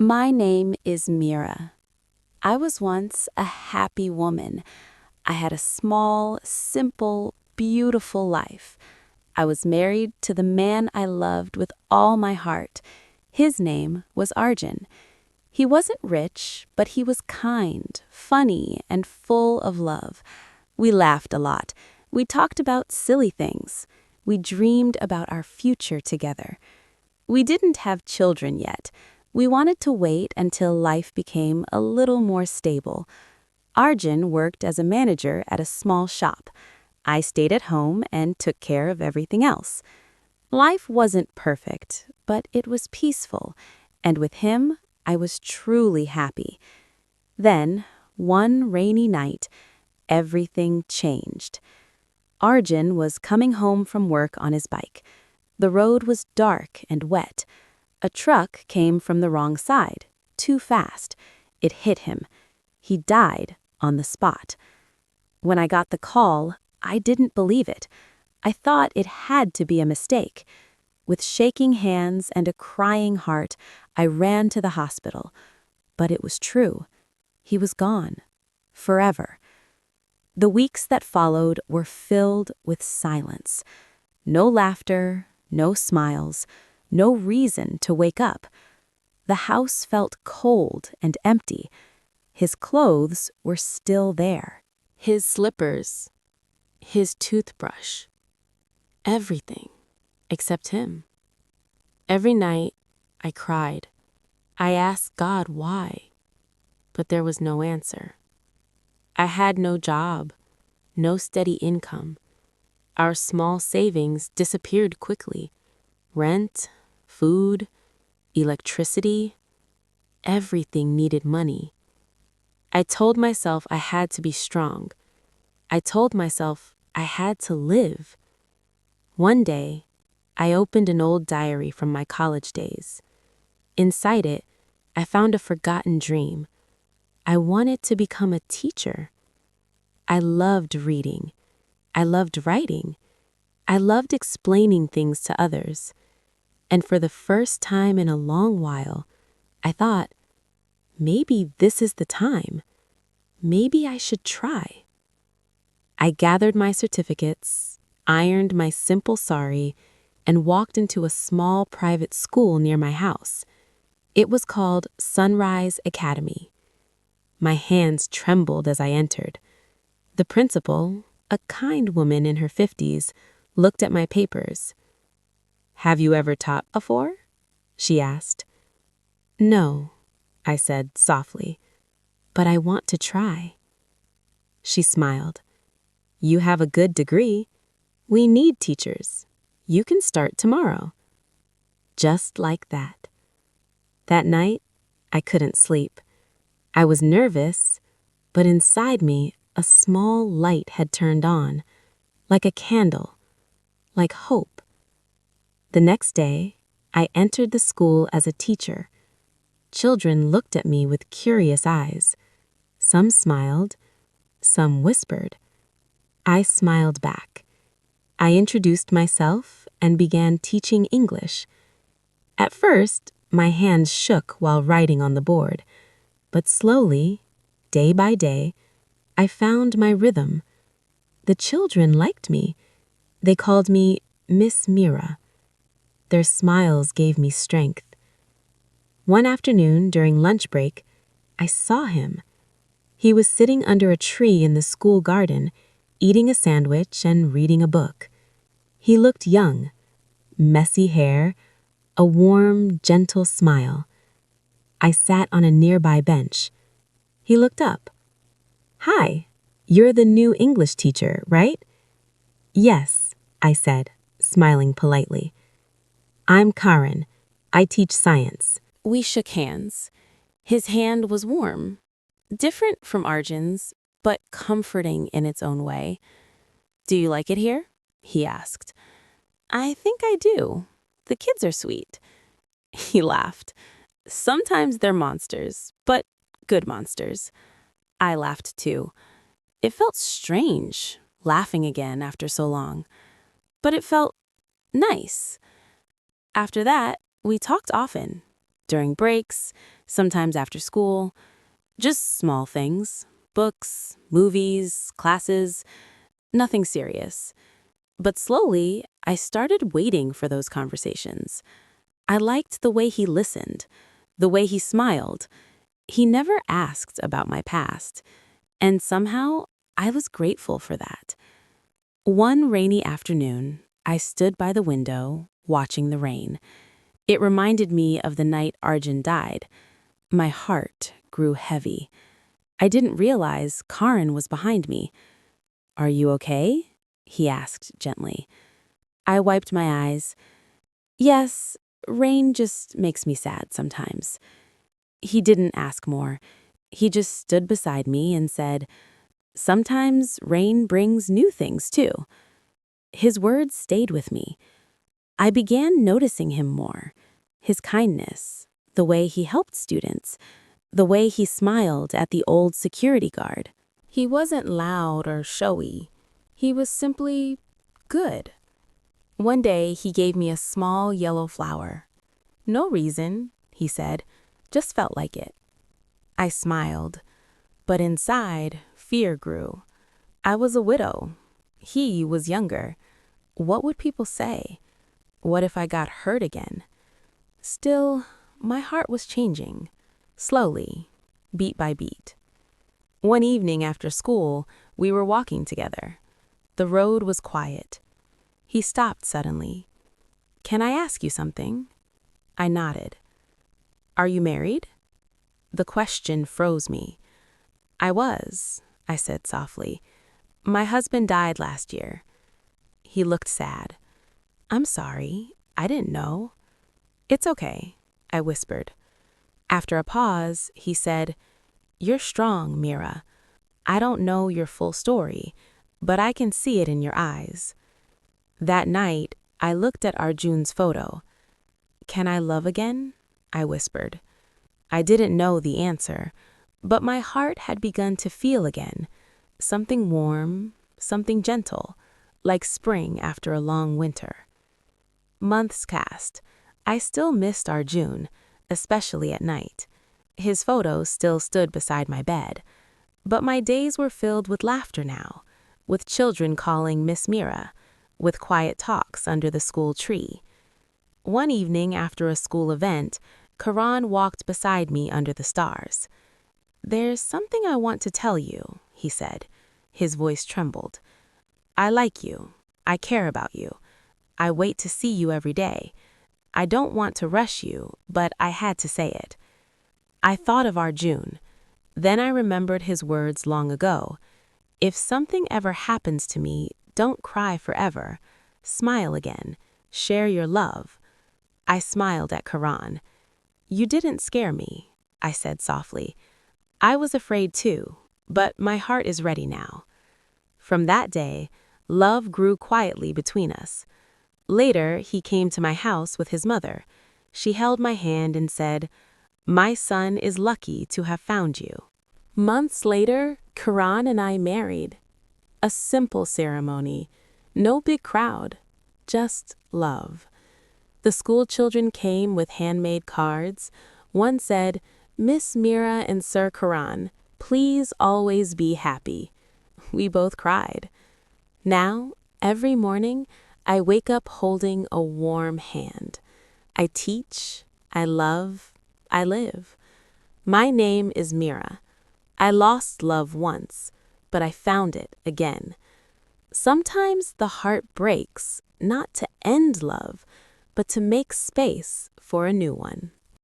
My name is Mira. I was once a happy woman. I had a small, simple, beautiful life. I was married to the man I loved with all my heart. His name was Arjun. He wasn't rich, but he was kind, funny, and full of love. We laughed a lot. We talked about silly things. We dreamed about our future together. We didn't have children yet. We wanted to wait until life became a little more stable. Arjun worked as a manager at a small shop. I stayed at home and took care of everything else. Life wasn't perfect, but it was peaceful, and with him, I was truly happy. Then, one rainy night, everything changed. Arjun was coming home from work on his bike. The road was dark and wet. A truck came from the wrong side, too fast. It hit him. He died on the spot. When I got the call, I didn't believe it. I thought it had to be a mistake. With shaking hands and a crying heart, I ran to the hospital. But it was true. He was gone. Forever. The weeks that followed were filled with silence. No laughter, no smiles, no reason to wake up. The house felt cold and empty. His clothes were still there. His slippers, his toothbrush, everything except him. Every night, I cried. I asked God why, but there was no answer. I had no job, no steady income. Our small savings disappeared quickly. Rent, food, electricity, everything needed money. I told myself I had to be strong. I told myself I had to live. One day, I opened an old diary from my college days. Inside it, I found a forgotten dream. I wanted to become a teacher. I loved reading. I loved writing. I loved explaining things to others. And for the first time in a long while, I thought, maybe this is the time. Maybe I should try. I gathered my certificates, ironed my simple sari, and walked into a small private school near my house. It was called Sunrise Academy. My hands trembled as I entered. The principal, a kind woman in her 50s, looked at my papers. "Have you ever taught before?" she asked. "No," I said softly, "but I want to try." She smiled. "You have a good degree. We need teachers. You can start tomorrow." Just like that. That night, I couldn't sleep. I was nervous, but inside me, a small light had turned on, like a candle, like hope. The next day, I entered the school as a teacher. Children looked at me with curious eyes. Some smiled, some whispered. I smiled back. I introduced myself and began teaching English. At first, my hands shook while writing on the board, but slowly, day by day, I found my rhythm. The children liked me. They called me Miss Mira. Their smiles gave me strength. One afternoon during lunch break, I saw him. He was sitting under a tree in the school garden, eating a sandwich and reading a book. He looked young, messy hair, a warm, gentle smile. I sat on a nearby bench. He looked up. "Hi, you're the new English teacher, right?" "Yes," I said, smiling politely. "I'm Karen. I teach science." We shook hands. His hand was warm, different from Arjun's, but comforting in its own way. "Do you like it here?" he asked. "I think I do. The kids are sweet." He laughed. "Sometimes they're monsters, but good monsters." I laughed too. It felt strange, laughing again after so long. But it felt nice. After that, we talked often. during breaks, sometimes after school. Just small things. Books, movies, classes, nothing serious. But slowly, I started waiting for those conversations. I liked the way he listened, the way he smiled. He never asked about my past, and somehow I was grateful for that. One rainy afternoon, I stood by the window, watching the rain. It reminded me of the night Arjun died. My heart grew heavy. I didn't realize Karan was behind me. "Are you okay?" he asked gently. I wiped my eyes. "Yes, rain just makes me sad sometimes." He didn't ask more. He just stood beside me and said, "Sometimes rain brings new things too." His words stayed with me. I began noticing him more. His kindness, the way he helped students, the way he smiled at the old security guard. He wasn't loud or showy. He was simply good. One day, he gave me a small yellow flower. "No reason," he said, "just felt like it." I smiled, but inside, fear grew. I was a widow. He was younger. What would people say? What if I got hurt again? Still, my heart was changing, slowly, beat by beat. One evening after school, we were walking together. The road was quiet. He stopped suddenly. "Can I ask you something?" I nodded. "Are you married?" The question froze me. I said softly. "My husband died last year." He looked sad. "I'm sorry. I didn't know." "It's okay," I whispered. After a pause, he said, "You're strong, Mira. I don't know your full story, but I can see it in your eyes." That night, I looked at Arjun's photo. "Can I love again?" I whispered. I didn't know the answer, but my heart had begun to feel again. Something warm, something gentle, like spring after a long winter. Months passed. I still missed Arjun, especially at night. His photo still stood beside my bed. But my days were filled with laughter now, with children calling Miss Mira, with quiet talks under the school tree. One evening after a school event, Karan walked beside me under the stars. "There's something I want to tell you," he said. His voice trembled. "I like you. I care about you. I wait to see you every day. I don't want to rush you, but I had to say it." I thought of Arjun. Then I remembered his words long ago. "If something ever happens to me, don't cry forever. Smile again. Share your love." I smiled at Karan. "You didn't scare me," I said softly. "I was afraid too, but my heart is ready now." From that day, love grew quietly between us. Later, he came to my house with his mother. She held my hand and said, "My son is lucky to have found you." Months later, Karan and I married. A simple ceremony, no big crowd, just love. The school children came with handmade cards. One said, "Miss Mira and Sir Karan, please always be happy." We both cried. Now, every morning, I wake up holding a warm hand. I teach, I love, I live. My name is Mira. I lost love once, but I found it again. Sometimes the heart breaks, not to end love, but to make space for a new one.